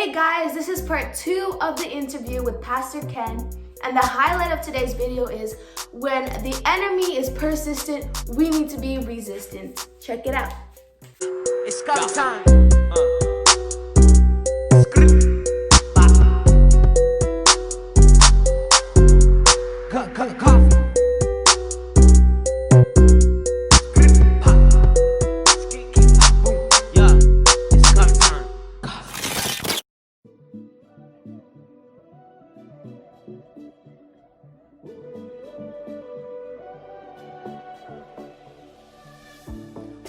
Hey guys, this is part 2 of the interview with Pastor Ken, and the highlight of today's video is when the enemy is persistent, we need to be resistant. Check it out. It's go time. COFY. Yeah, it's go time.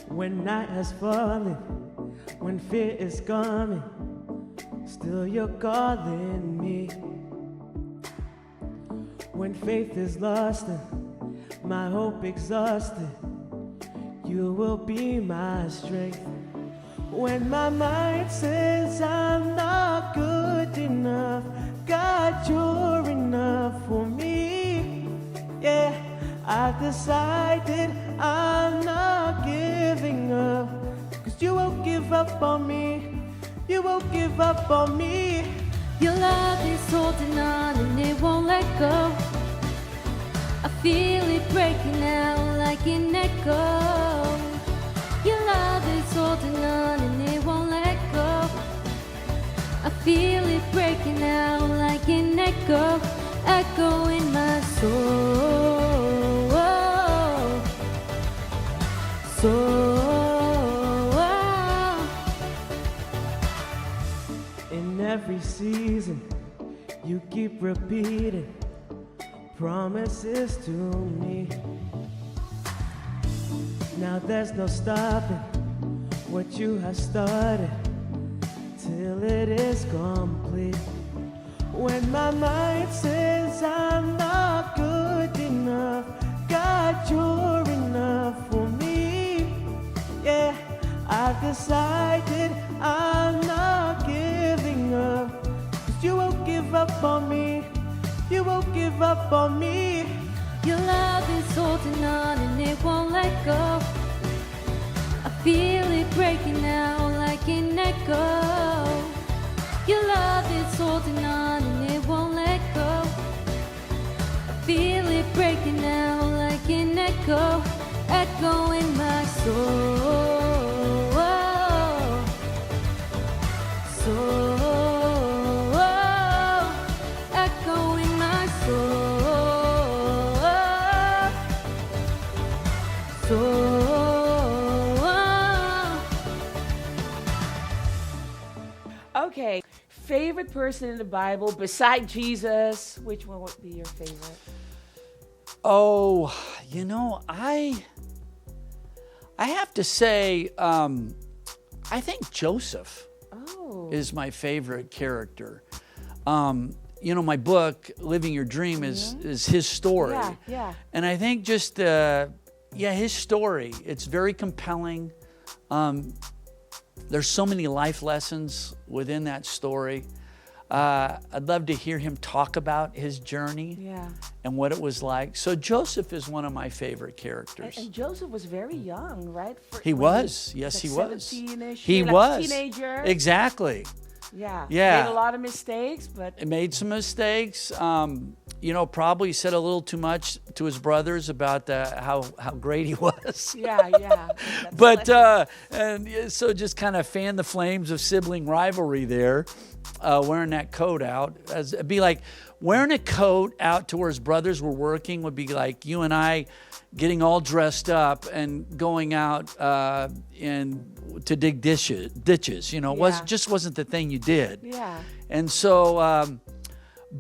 When night has fallen, when fear is coming, still you're calling me. When faith is lost and my hope exhausted, you will be my strength. When my mind says I'm not good enough, God, you're enough for me. Yeah, I've decided I'm not giving up, 'cause you won't give up on me. You won't give up on me. Your love is holding on and it won't let go. I feel it breaking now like an echo. Your love is holding on and it won't let go. I feel it breaking now like an echo, echo in my soul. In every season, you keep repeating promises to me. Now there's no stopping what you have started till it is complete. When my mind says I'm not good enough, God, you're enough for me. Yeah, I've decided I'm not giving up, 'cause you won't give up on me. You won't give up on me. Your love is holding on and it won't let go. I feel it breaking now like an echo. Your love is holding on and it won't let go. I feel it breaking now like an echo, echo in my soul. Echo in my Okay, favorite person in the Bible beside Jesus? Which one would be your favorite? Oh, you know, I have to say, I think Joseph is my favorite character. You know, my book, Living Your Dream, is his story. Yeah. And I think just, his story, it's very compelling. There's so many life lessons within that story. I'd love to hear him talk about his journey and what it was like. So Joseph is one of my favorite characters. And Joseph was very young, right? He was. Yes, he was. 17-ish. He like was. A teenager. Exactly. Yeah. Yeah. Made a lot of mistakes, but He made some mistakes. You know, probably said a little too much to his brothers about how great he was. yeah. But and so just kind of fan the flames of sibling rivalry there, wearing that coat out. It'd be like wearing a coat out to where his brothers were working would be like you and I getting all dressed up and going out to dig ditches. You know, just wasn't the thing you did. Yeah. And so,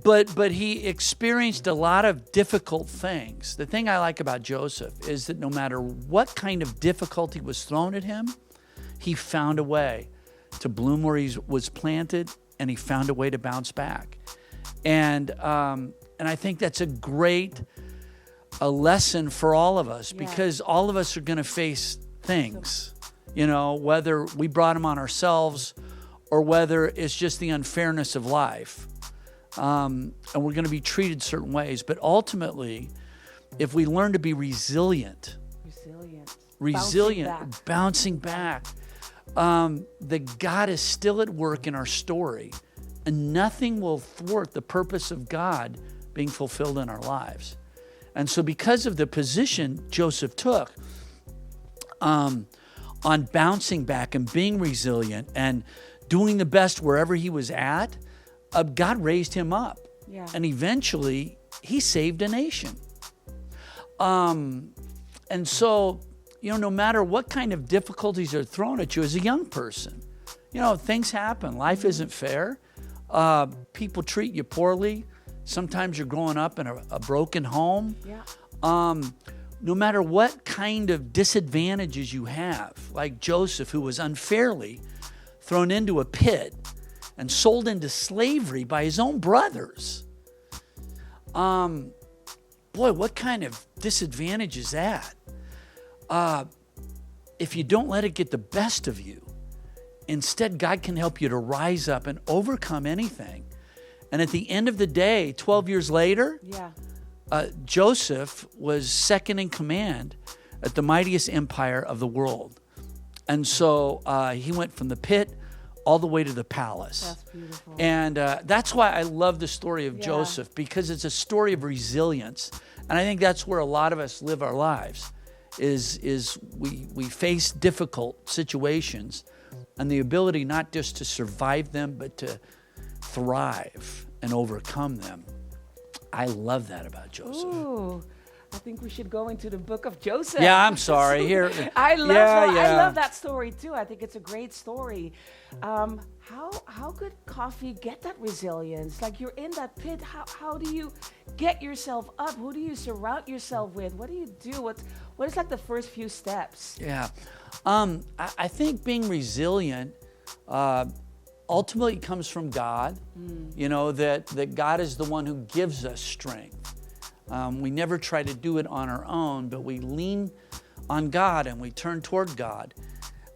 but he experienced a lot of difficult things. The thing I like about Joseph is that no matter what kind of difficulty was thrown at him, he found a way to bloom where he was planted, and he found a way to bounce back. And I think that's a lesson for all of us, because all of us are going to face things, you know, whether we brought them on ourselves or whether it's just the unfairness of life. And we're going to be treated certain ways. But ultimately, if we learn to be resilient, bouncing back, that God is still at work in our story, and nothing will thwart the purpose of God being fulfilled in our lives. And so because of the position Joseph took on bouncing back and being resilient and doing the best wherever he was at, God raised him up. Yeah. And eventually he saved a nation. And so, no matter what kind of difficulties are thrown at you as a young person, things happen. Life isn't fair. People treat you poorly. Sometimes you're growing up in a broken home. Yeah. No matter what kind of disadvantages you have, like Joseph, who was unfairly thrown into a pit and sold into slavery by his own brothers. Boy, what kind of disadvantage is that? If you don't let it get the best of you, instead God can help you to rise up and overcome anything. And at the end of the day, 12 years later, Joseph was second in command at the mightiest empire of the world. And so he went from the pit all the way to the palace. That's beautiful. And that's why I love the story of Joseph, because it's a story of resilience. And I think that's where a lot of us live our lives, is we face difficult situations and the ability not just to survive them, but to thrive and overcome them. I love that about Joseph. Ooh, I think we should go into the book of Joseph. Yeah, I'm sorry. Here, I love yeah, that. yeah. I love that story too. I think it's a great story. How could COFY get that resilience? Like, you're in that pit. How do you get yourself up? Who do you surround yourself with? What do you do? What is like the first few steps? Yeah, I think being resilient ultimately comes from God. That God is the one who gives us strength. We never try to do it on our own, but we lean on God and we turn toward God.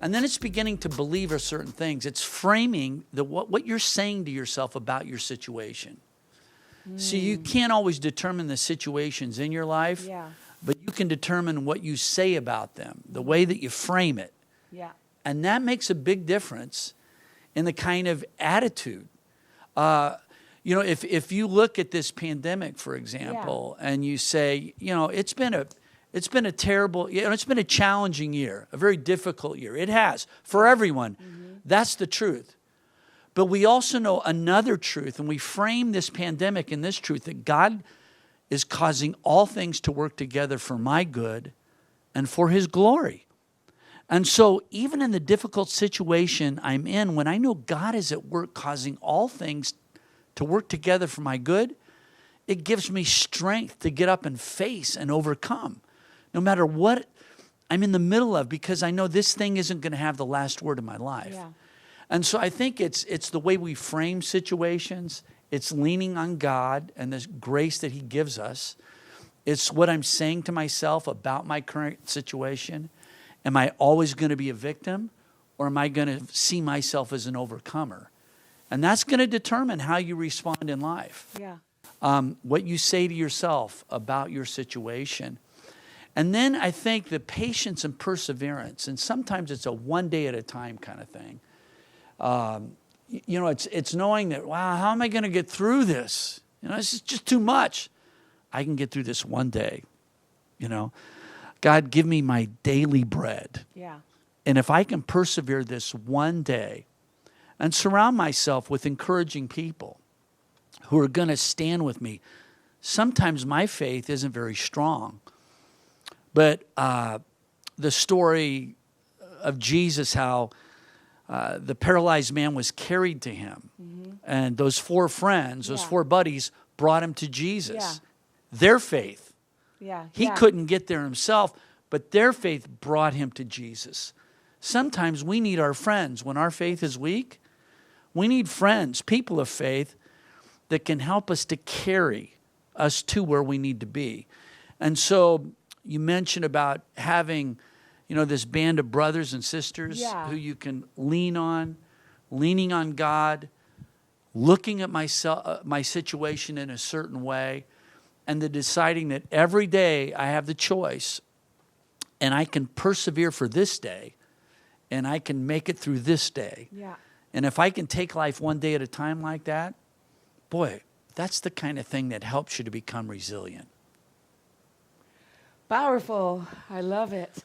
And then it's beginning to believe a certain things. It's framing what you're saying to yourself about your situation. So you can't always determine the situations in your life, but you can determine what you say about them, the way that you frame it. Yeah. And that makes a big difference in the kind of attitude. If you look at this pandemic, for example, and you say, it's been a terrible, it's been a challenging year, a very difficult year. It has, for everyone. Mm-hmm. That's the truth. But we also know another truth, and we frame this pandemic in this truth, that God is causing all things to work together for my good and for his glory. And so even in the difficult situation I'm in, when I know God is at work causing all things to work together for my good, it gives me strength to get up and face and overcome, no matter what I'm in the middle of, because I know this thing isn't going to have the last word in my life. Yeah. And so I think it's the way we frame situations. It's leaning on God and the grace that he gives us. It's what I'm saying to myself about my current situation. Am I always going to be a victim, or am I going to see myself as an overcomer? And that's going to determine how you respond in life. Yeah. What you say to yourself about your situation. And then I think the patience and perseverance, and sometimes it's a one day at a time kind of thing. It's knowing that, wow, how am I going to get through this? This is just too much. I can get through this one day. God, give me my daily bread. Yeah. And if I can persevere this one day and surround myself with encouraging people who are going to stand with me. Sometimes my faith isn't very strong, but the story of Jesus, how the paralyzed man was carried to him, and those four friends, those four buddies, brought him to Jesus. Yeah. Their faith. Yeah. He couldn't get there himself, but their faith brought him to Jesus. Sometimes we need our friends. When our faith is weak, we need friends, people of faith, that can help us to carry us to where we need to be. And so you mentioned about having, this band of brothers and sisters who you can lean on, leaning on God, looking at my situation in a certain way, and then deciding that every day I have the choice and I can persevere for this day and I can make it through this day. Yeah. And if I can take life one day at a time like that, boy, that's the kind of thing that helps you to become resilient. Powerful. I love it.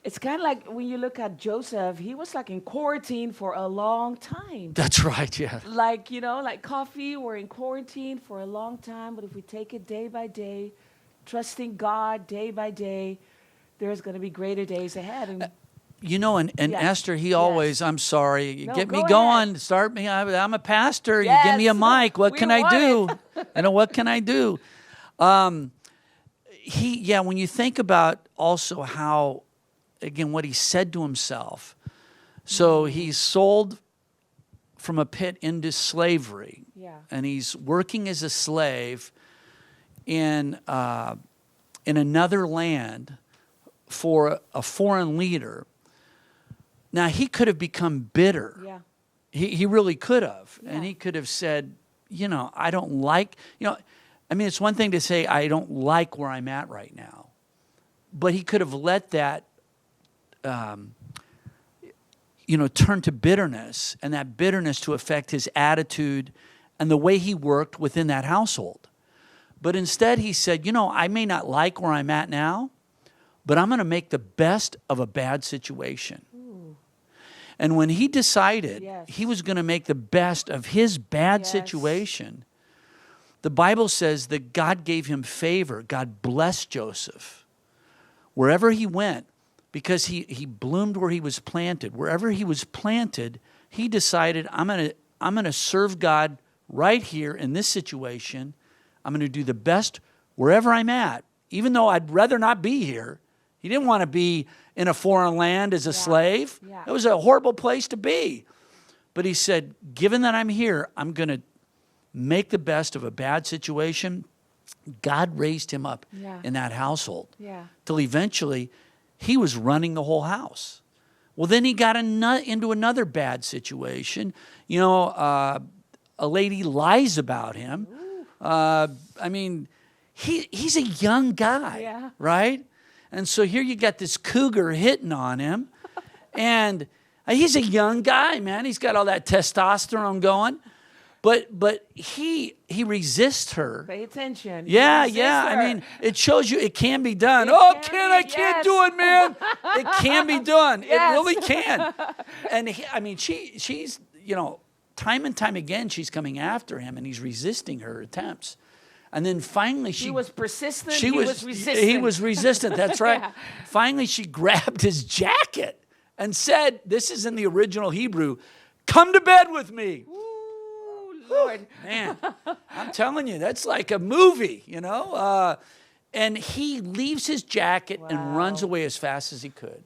It's kind of like when you look at Joseph, he was like in quarantine for a long time. That's right, yeah. Like, like COFY, we're in quarantine for a long time, but if we take it day by day, trusting God day by day, there's going to be greater days ahead. And And Yes. Esther, he always, I'm sorry, you No, get me go going, ahead. start me, I'm a pastor, Yes. you give me a mic, what We can I want do? What can I do? When you think about also how, again, what he said to himself. So he's sold from a pit into slavery. Yeah. And he's working as a slave in another land for a foreign leader. Now, he could have become bitter. Yeah. He really could have. Yeah. And he could have said, I don't like, it's one thing to say, I don't like where I'm at right now. But he could have let that, turn to bitterness, and that bitterness to affect his attitude and the way he worked within that household. But instead he said, I may not like where I'm at now, but I'm going to make the best of a bad situation. Ooh. And when he decided he was going to make the best of his bad situation, the Bible says that God gave him favor. God blessed Joseph. Wherever he went, because he bloomed where he was planted. Wherever he was planted, he decided, I'm going to serve God right here in this situation. I'm going to do the best wherever I'm at, even though I'd rather not be here. He didn't want to be in a foreign land as a slave. Yeah. It was a horrible place to be. But he said, given that I'm here, I'm going to make the best of a bad situation. God raised him up in that household till eventually he was running the whole house. Well, then he got into another bad situation. A lady lies about him. He's a young guy, right? And so here you got this cougar hitting on him. And he's a young guy, man. He's got all that testosterone going. But he resists her. Pay attention. Yeah. It shows you it can be done. I can't do it, man. It can be done. It really can. And she's, time and time again, she's coming after him, and he's resisting her attempts. And then finally she was persistent. He was resistant. He was resistant. That's right. Finally, she grabbed his jacket and said, this is in the original Hebrew, "Come to bed with me." Lord. Man, I'm telling you, that's like a movie, and he leaves his jacket and runs away as fast as he could.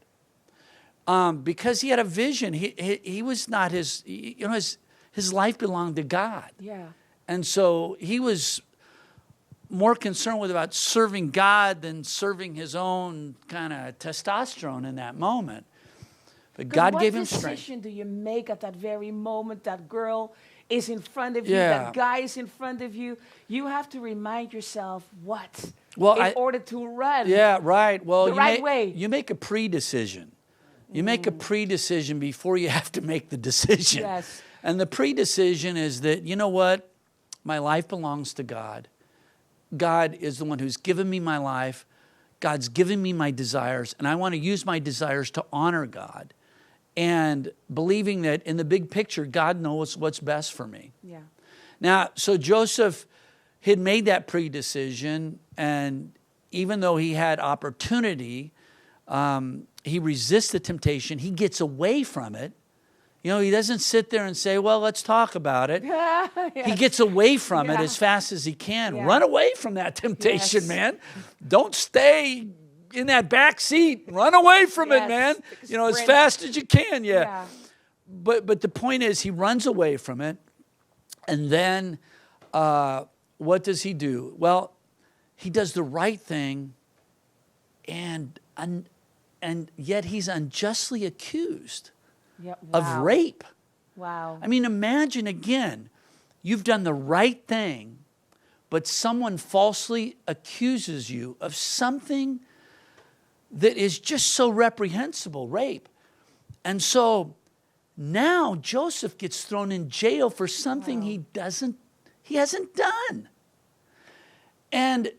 Because he had a vision. He was not his life belonged to God. Yeah. And so he was more concerned about serving God than serving his own kind of testosterone in that moment. But God gave him strength. What decision do you make at that very moment? That girl is in front of you, that guy is in front of you. You have to remind yourself what? In order to run. Yeah, right. Well, the right way. You make a pre-decision. You make a pre-decision before you have to make the decision. Yes. And the pre-decision is that, you know what? My life belongs to God. God is the one who's given me my life. God's given me my desires, and I want to use my desires to honor God. And believing that in the big picture, God knows what's best for me. Yeah. Now, so Joseph had made that pre-decision, and even though he had opportunity, he resists the temptation. He gets away from it. He doesn't sit there and say, well, let's talk about it. He gets away from it as fast as he can. Run away from that temptation, man. Don't stay in that back seat. Run away from it, man. As fast as you can. Yeah. But the point is, he runs away from it. And then what does he do? Well, he does the right thing, and yet he's unjustly accused of rape. Wow. Imagine again, you've done the right thing, but someone falsely accuses you of something that is just so reprehensible, rape. And so now Joseph gets thrown in jail for something he hasn't done. And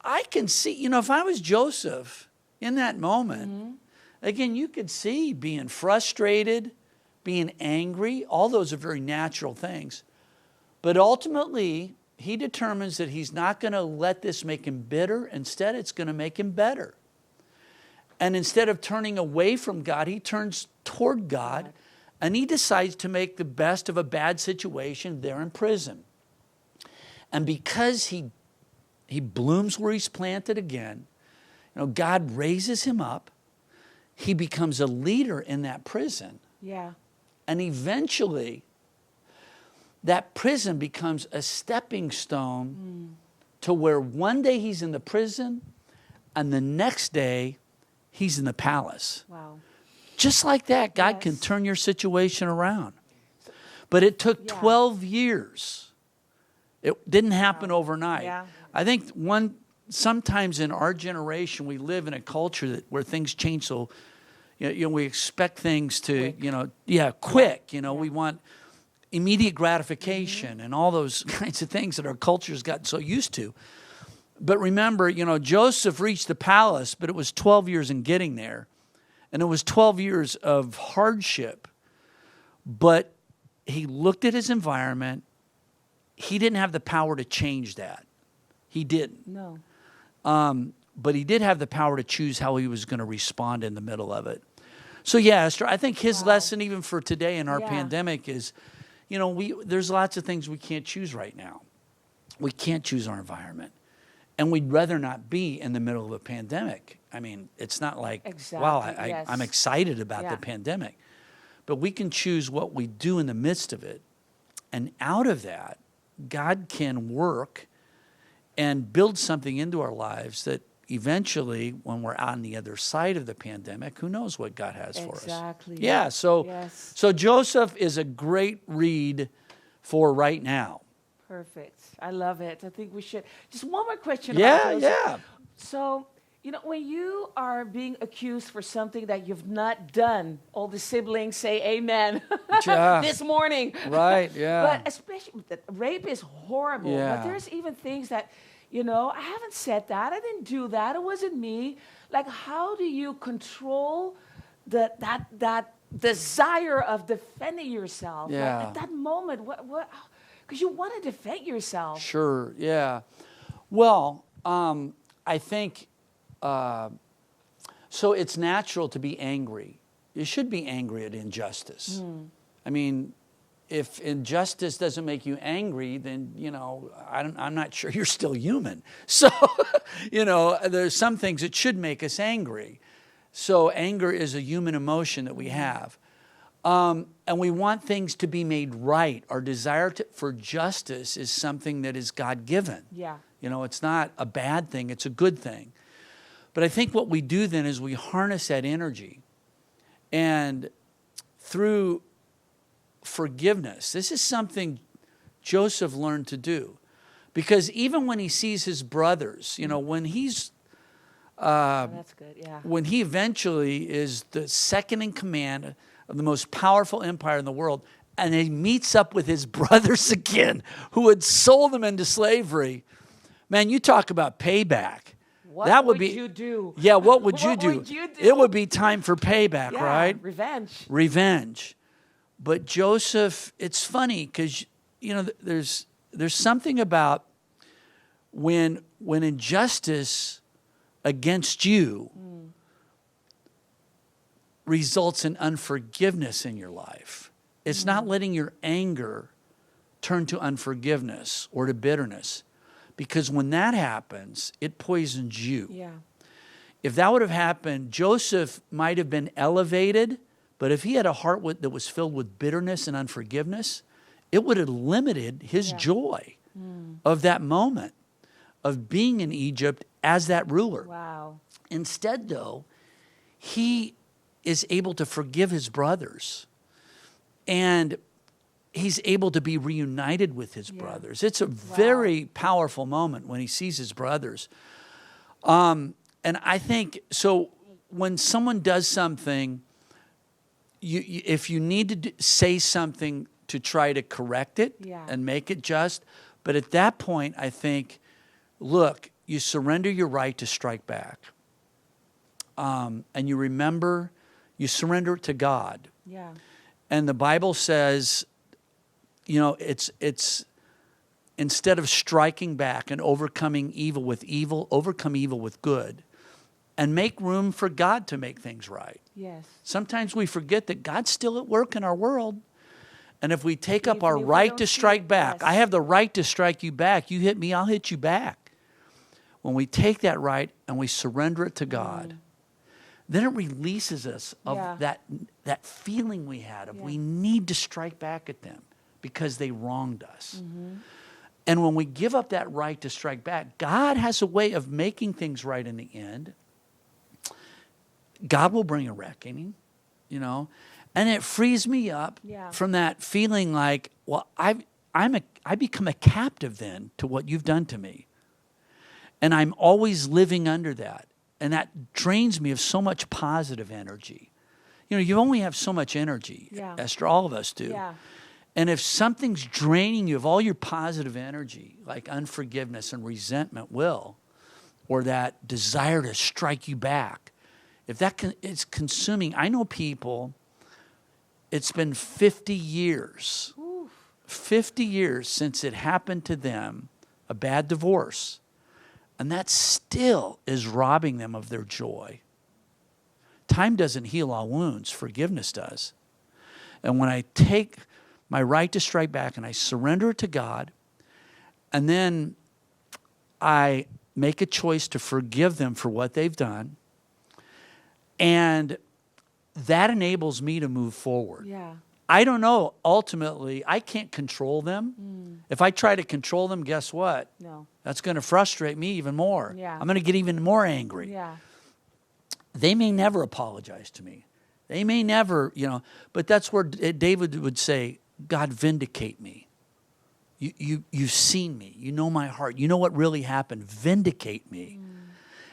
I can see, if I was Joseph in that moment, again, you could see being frustrated, being angry. All those are very natural things. But ultimately, he determines that he's not going to let this make him bitter. Instead, it's going to make him better. And instead of turning away from God, he turns toward God, and he decides to make the best of a bad situation there in prison. And because he blooms where he's planted again, God raises him up. He becomes a leader in that prison. Yeah. And eventually, that prison becomes a stepping stone to where one day he's in the prison and the next day he's in the palace. Wow. Just like that, God can turn your situation around. But it took 12 years. It didn't happen overnight. Yeah. I think sometimes in our generation, we live in a culture where things change so, we expect things to, quick. We want immediate gratification and all those kinds of things that our culture's gotten so used to. But remember, Joseph reached the palace, but it was 12 years in getting there. And it was 12 years of hardship. But he looked at his environment. He didn't have the power to change that. He didn't. No. But he did have the power to choose how he was going to respond in the middle of it. So, yeah, Esther, I think his lesson even for today in our pandemic is, there's lots of things we can't choose right now. We can't choose our environment. And we'd rather not be in the middle of a pandemic. I mean, it's not like, wow, I'm excited about the pandemic. But we can choose what we do in the midst of it. And out of that, God can work and build something into our lives that eventually, when we're on the other side of the pandemic, who knows what God has for us. Exactly. Yeah, so Joseph is a great read for right now. Perfect. I love it. I think we should. Just one more question about Joseph. Yeah. So, when you are being accused for something that you've not done, all the siblings say amen this morning. Right, yeah. But especially, rape is horrible. Yeah. But there's even things that, I haven't said that. I didn't do that. It wasn't me. Like, how do you control that desire of defending yourself? Yeah. Like, at that moment, what? Because you want to defend yourself. Sure, yeah. Well, I think, so it's natural to be angry. You should be angry at injustice. I mean, if injustice doesn't make you angry, then, I'm not sure you're still human. So, there's some things that should make us angry. So anger is a human emotion that we have. And we want things to be made right. Our desire for justice is something that is God-given. Yeah. It's not a bad thing, it's a good thing. But I think what we do then is we harness that energy. And through forgiveness, this is something Joseph learned to do. Because even when he sees his brothers, when he's that's good, yeah. when he eventually is the second in command of the most powerful empire in the world, and he meets up with his brothers again, who had sold him into slavery. Man, you talk about payback. What would you do? Yeah, what would you do? Would you do? It would be time for payback, right? Revenge. But Joseph, it's funny because, there's something about when injustice against you results in unforgiveness in your life. It's not letting your anger turn to unforgiveness or to bitterness. Because when that happens, it poisons you. Yeah. If that would have happened, Joseph might have been elevated, but if he had a heart that was filled with bitterness and unforgiveness, it would have limited his joy of that moment of being in Egypt as that ruler. Wow. Instead, though, he is able to forgive his brothers, and he's able to be reunited with his brothers. It's a very powerful moment when he sees his brothers. And I think, so when someone does something if you need to say something to try to correct it and make it just, but at that point, I think, look, you surrender your right to strike back. And you remember, you surrender it to God. Yeah. And the Bible says, you know, it's instead of striking back and overcoming evil with evil, overcome evil with good. And make room for God to make things right. Yes. Sometimes we forget that God's still at work in our world. And if we take up Even our if we right don't to see strike it, back, yes. I have the right to strike you back. You hit me, I'll hit you back. When we take that right and we surrender it to God, then it releases us of that feeling we had of we need to strike back at them because they wronged us. And when we give up that right to strike back, God has a way of making things right in the end. God will bring a reckoning, you know, and it frees me up from that feeling like, well, I become a captive then to what you've done to me. And I'm always living under that. And that drains me of so much positive energy. You know, you only have so much energy, Esther, all of us do. Yeah. And if something's draining you of all your positive energy, like unforgiveness and resentment or that desire to strike you back, if that is consuming, I know people, it's been 50 years, 50 years since it happened to them, a bad divorce, and that still is robbing them of their joy. Time doesn't heal all wounds, forgiveness does. And when I take my right to strike back and I surrender it to God, and then I make a choice to forgive them for what they've done, and that enables me to move forward. Yeah. I don't know. Ultimately, I can't control them. If I try to control them, guess what? No. That's going to frustrate me even more. Yeah. I'm going to get even more angry. Yeah. They may never apologize to me. They may never, you know, but that's where David would say, God, vindicate me. You've seen me. You know my heart. You know what really happened. Vindicate me.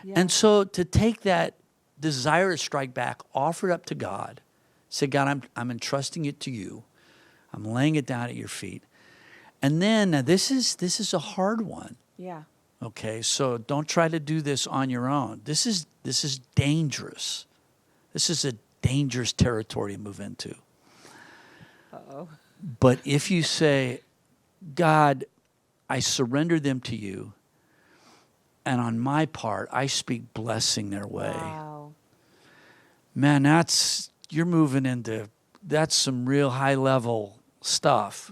Yeah. And so to take that desire to strike back, offer it up to God. Say, God, I'm entrusting it to you. I'm laying it down at your feet. And then this is a hard one. Yeah. Okay, so don't try to do this on your own. This is dangerous. This is a dangerous territory to move into. Uh-oh. But if you say, God, I surrender them to you, and on my part, I speak blessing their way. Wow. Man, you're moving into, that's some real high level stuff.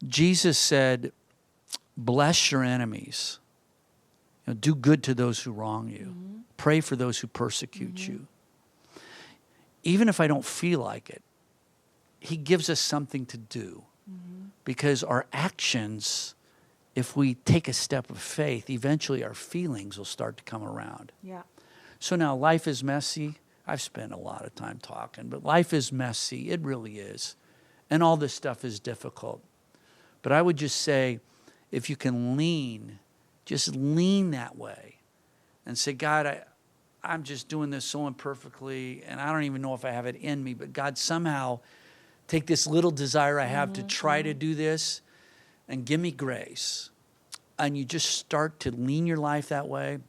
Jesus said, bless your enemies. You know, do good to those who wrong you. Pray for those who persecute you. Even if I don't feel like it, he gives us something to do. Because our actions, if we take a step of faith, eventually our feelings will start to come around. Yeah. So now life is messy. I've spent a lot of time talking, but life is messy. It really is. And all this stuff is difficult. But I would just say, if you can just lean that way and say, God, I'm just doing this so imperfectly, and I don't even know if I have it in me, but God, somehow take this little desire I have to try to do this and give me grace. And you just start to lean your life that way.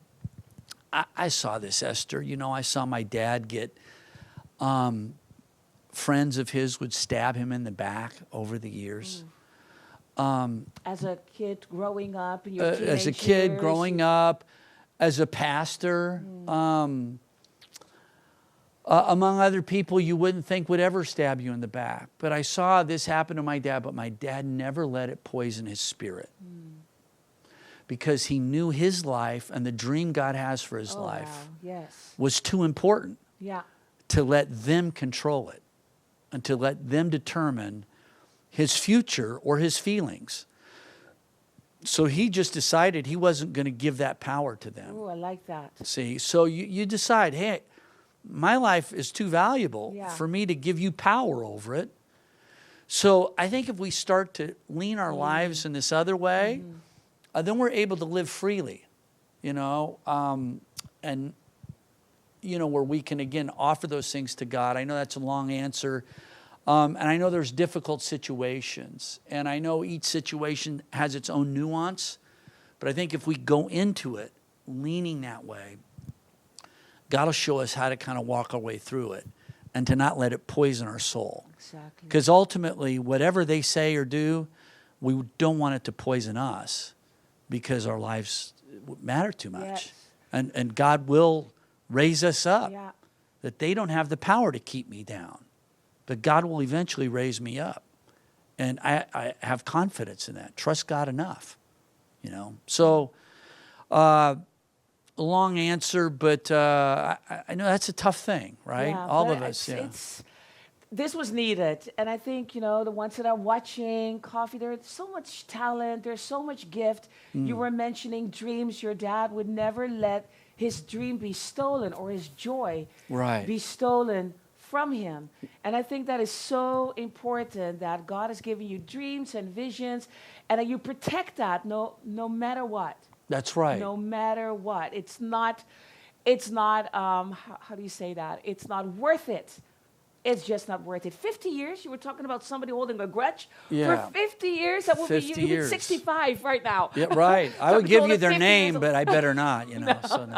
I saw this, Esther. You know, I saw my dad get, friends of his would stab him in the back over the years. As a kid growing up in your teenage As a kid years, growing up, as a pastor, among other people you wouldn't think would ever stab you in the back. But I saw this happen to my dad, but my dad never let it poison his spirit. Because he knew his life and the dream God has for his life was too important to let them control it and to let them determine his future or his feelings. So he just decided he wasn't going to give that power to them. Oh, I like that. See, so you decide, hey, my life is too valuable for me to give you power over it. So I think if we start to lean our lives in this other way, then we're able to live freely, you know. And, where we can, again, offer those things to God. I know that's a long answer. And I know there's difficult situations. And I know each situation has its own nuance. But I think if we go into it leaning that way, God will show us how to kind of walk our way through it and to not let it poison our soul. Exactly. Because ultimately, whatever they say or do, we don't want it to poison us because our lives matter too much. Yes. And God will raise us up. Yeah. That they don't have the power to keep me down. But God will eventually raise me up. And I have confidence in that. Trust God enough. So long answer, but I know that's a tough thing, right? Yeah, All but of us, yeah. This was needed. And I think, the ones that are watching COFY, there's so much talent, there's so much gift. You were mentioning dreams. Your dad would never let his dream be stolen or his joy be stolen from him. And I think that is so important, that God has given you dreams and visions, and that you protect that no matter what. That's right. No matter what. It's not how do you say that? It's not worth it. It's just not worth it. 50 years, you were talking about somebody holding a grudge. Yeah. For 50 years, that would be 50 you. years. 65 right now. Yeah, right. I would Somebody give told you us their 50 name, years but I better not, No. So no,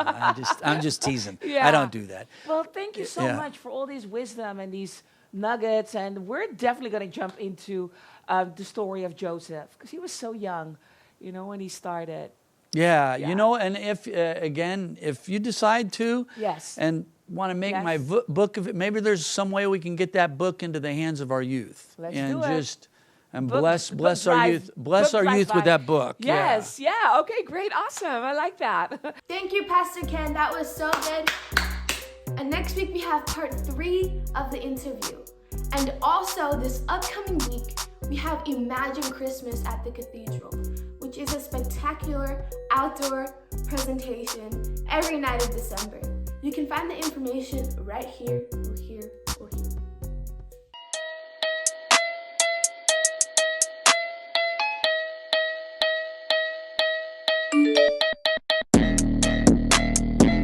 I'm just teasing. Yeah. I don't do that. Well, thank you so Yeah. much for all these wisdom and these nuggets. And we're definitely going to jump into the story of Joseph, because he was so young, when he started. Yeah, Yeah. and if, again, if you decide to Yes. and want to make Yes. my book of it, maybe there's some way we can get that book into the hands of our youth. Let's and do it. just and Book- bless book our drive. youth. Bless Book our drive youth with by. that book. Yes, yeah. Okay, great, awesome. I like that. Thank you, Pastor Ken. That was so good. And next week we have part 3 of the interview. And also this upcoming week, we have Imagine Christmas at the Cathedral, which is a spectacular outdoor presentation every night of December. You can find the information right here or here or here.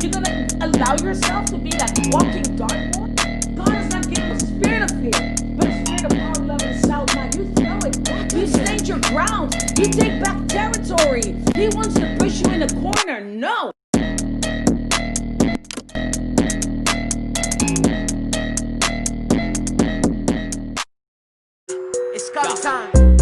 You're going to allow yourself to be that walking dartboard? God has not given us a spirit of fear, but a spirit of power, love, and sound mind. You throw it. You stand your ground. You take back territory. He wants to push you in a corner. No. It's go time.